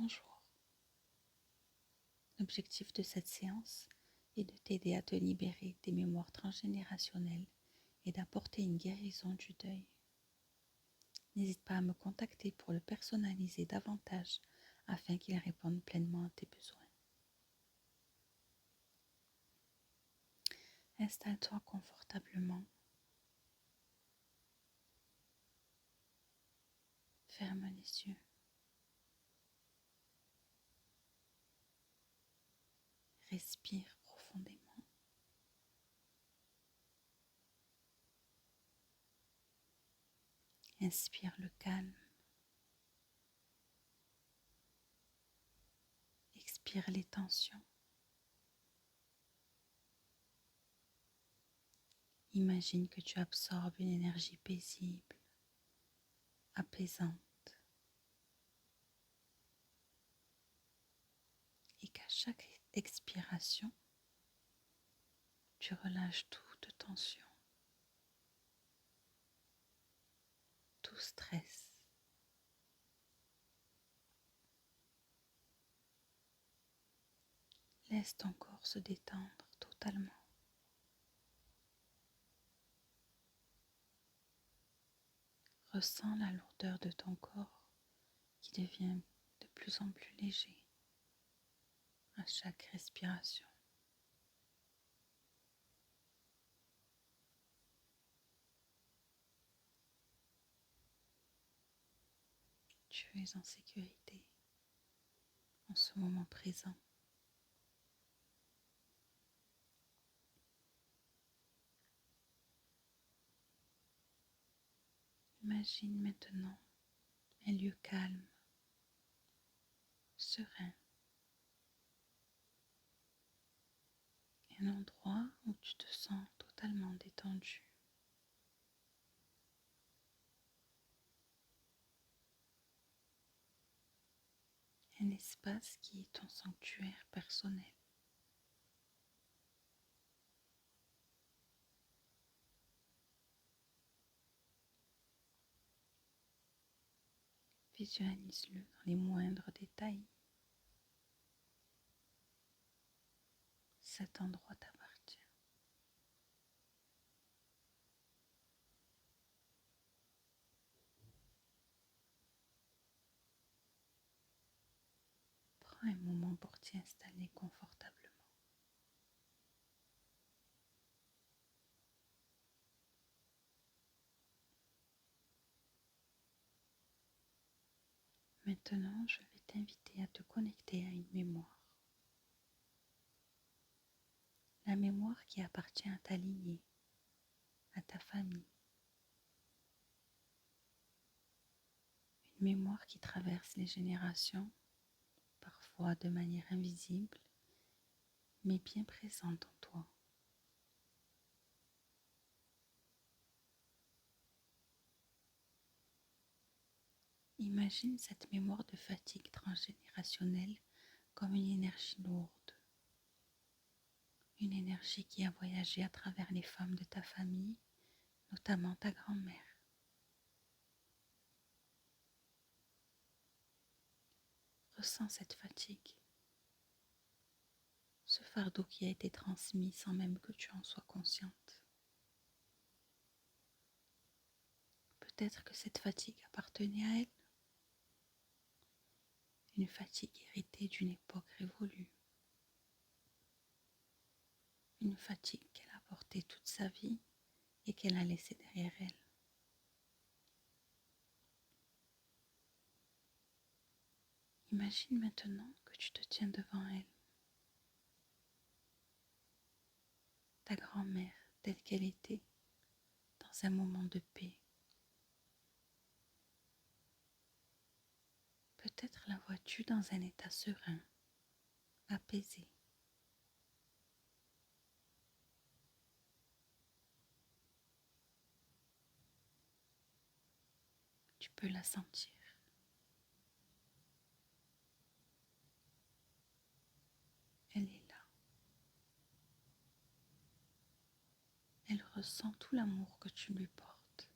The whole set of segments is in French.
Bonjour. L'objectif de cette séance est de t'aider à te libérer des mémoires transgénérationnelles et d'apporter une guérison du deuil. N'hésite pas à me contacter pour le personnaliser davantage afin qu'il réponde pleinement à tes besoins. Installe-toi confortablement. Ferme les yeux. Respire profondément. Inspire le calme. Expire les tensions. Imagine que tu absorbes une énergie paisible, apaisante, et qu'à chaque expiration, tu relâches toute tension, tout stress. Laisse ton corps se détendre totalement. Ressens la lourdeur de ton corps qui devient de plus en plus léger à chaque respiration. Tu es en sécurité en ce moment présent. Imagine maintenant un lieu calme, serein, un endroit où tu te sens totalement détendu. Un espace qui est ton sanctuaire personnel. Visualise-le dans les moindres détails. Cet endroit t'appartient. Prends un moment pour t'y installer confortablement. Maintenant, je vais t'inviter à te connecter à une mémoire. La mémoire qui appartient à ta lignée, à ta famille. Une mémoire qui traverse les générations, parfois de manière invisible, mais bien présente en toi. Imagine cette mémoire de fatigue transgénérationnelle comme une énergie lourde, une énergie qui a voyagé à travers les femmes de ta famille, notamment ta grand-mère. Ressens cette fatigue, ce fardeau qui a été transmis sans même que tu en sois consciente. Peut-être que cette fatigue appartenait à elle, une fatigue héritée d'une époque révolue, une fatigue qu'elle a portée toute sa vie et qu'elle a laissée derrière elle. Imagine maintenant que tu te tiens devant elle, ta grand-mère telle qu'elle était, dans un moment de paix. Peut-être la vois-tu dans un état serein, apaisé. Tu peux la sentir. Elle est là. Elle ressent tout l'amour que tu lui portes.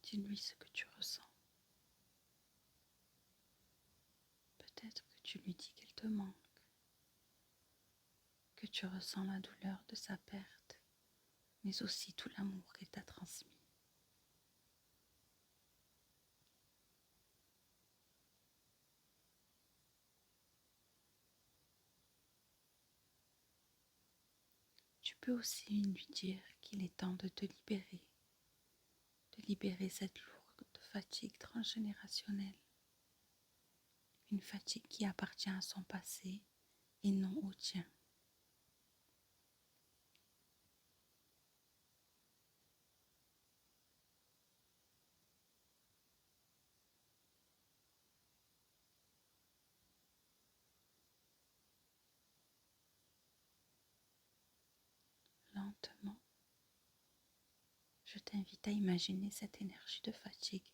Dis-lui ce que tu ressens. Peut-être que tu lui dis qu'elle te manque, que tu ressens la douleur de sa perte, mais aussi tout l'amour qu'elle t'a transmis. Tu peux aussi lui dire qu'il est temps de libérer cette lourde fatigue transgénérationnelle, une fatigue qui appartient à son passé et non au tien. Lentement, je t'invite à imaginer cette énergie de fatigue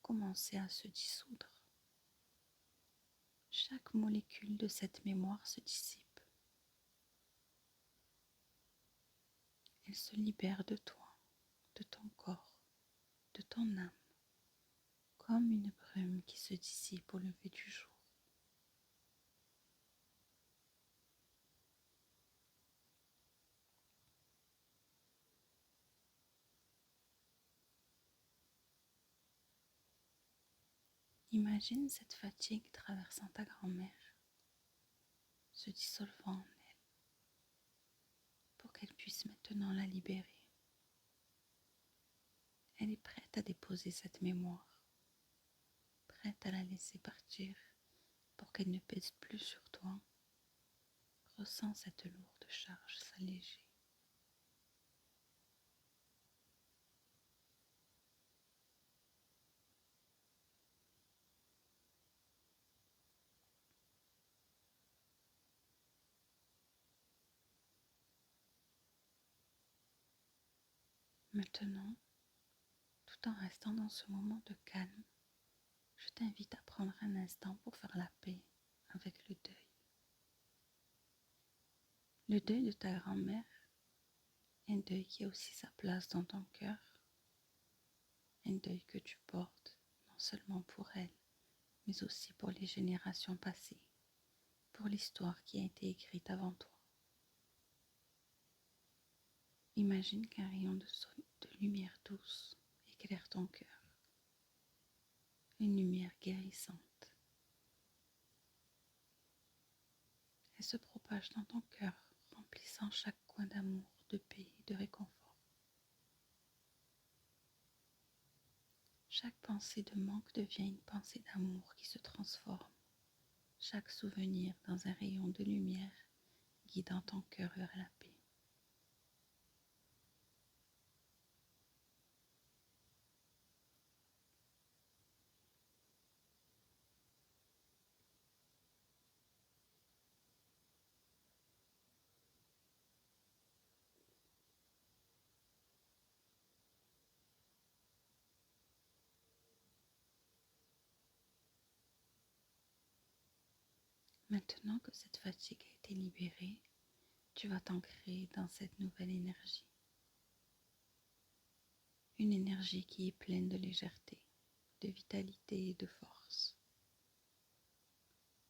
commencer à se dissoudre. Chaque molécule de cette mémoire se dissipe. Elle se libère de toi, de ton corps, de ton âme, comme une brume qui se dissipe au lever du jour. Imagine cette fatigue traversant ta grand-mère, se dissolvant en elle, pour qu'elle puisse maintenant la libérer. Elle est prête à déposer cette mémoire, prête à la laisser partir pour qu'elle ne pèse plus sur toi. Ressens cette lourde charge s'alléger. Maintenant, tout en restant dans ce moment de calme, je t'invite à prendre un instant pour faire la paix avec le deuil. Le deuil de ta grand-mère, un deuil qui a aussi sa place dans ton cœur, un deuil que tu portes non seulement pour elle, mais aussi pour les générations passées, pour l'histoire qui a été écrite avant toi. Imagine qu'un rayon de lumière douce éclaire ton cœur, une lumière guérissante. Elle se propage dans ton cœur, remplissant chaque coin d'amour, de paix et de réconfort. Chaque pensée de manque devient une pensée d'amour qui se transforme. Chaque souvenir dans un rayon de lumière guidant ton cœur vers la paix. Maintenant que cette fatigue a été libérée, tu vas t'ancrer dans cette nouvelle énergie. Une énergie qui est pleine de légèreté, de vitalité et de force.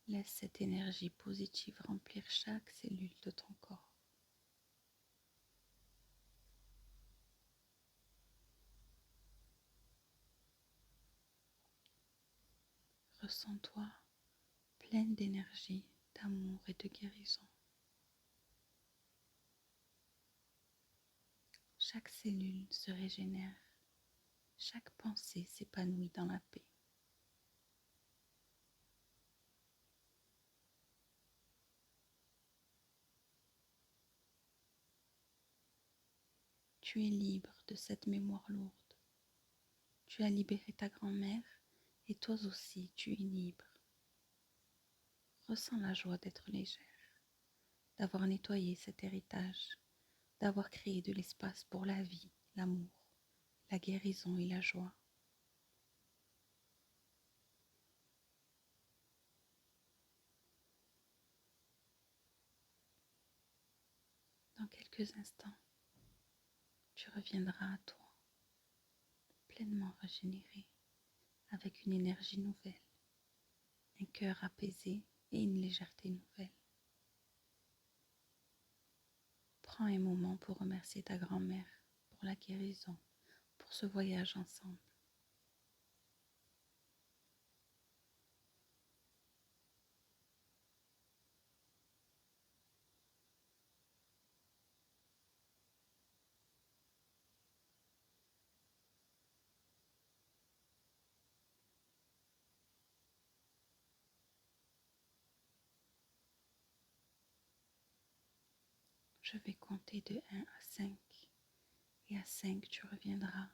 Laisse cette énergie positive remplir chaque cellule de ton corps. Ressens-toi pleine d'énergie, d'amour et de guérison. Chaque cellule se régénère, chaque pensée s'épanouit dans la paix. Tu es libre de cette mémoire lourde. Tu as libéré ta grand-mère et toi aussi tu es libre. Ressens la joie d'être légère, d'avoir nettoyé cet héritage, d'avoir créé de l'espace pour la vie, l'amour, la guérison et la joie. Dans quelques instants, tu reviendras à toi, pleinement régénéré, avec une énergie nouvelle, un cœur apaisé et une légèreté nouvelle. Prends un moment pour remercier ta grand-mère pour la guérison, pour ce voyage ensemble. Je vais compter de 1 à 5 et à 5 tu reviendras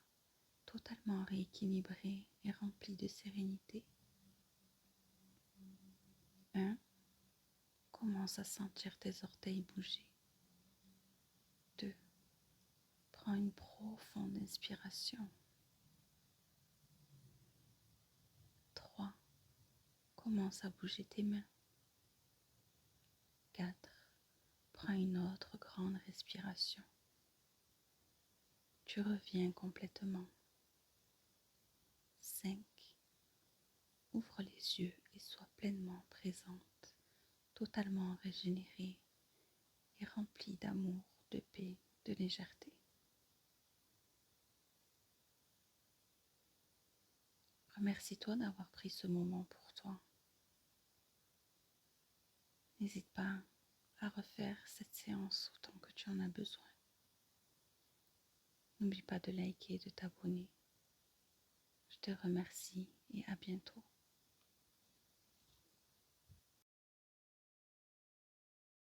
totalement rééquilibré et rempli de sérénité. 1. Commence à sentir tes orteils bouger. 2. Prends une profonde inspiration. 3. Commence à bouger tes mains. 4. Prends une autre grande respiration. Tu reviens complètement. 5. Ouvre les yeux et sois pleinement présente, totalement régénérée et remplie d'amour, de paix, de légèreté. Remercie-toi d'avoir pris ce moment pour toi. N'hésite pas à refaire cette séance autant que tu en as besoin. N'oublie pas de liker et de t'abonner. Je te remercie et à bientôt.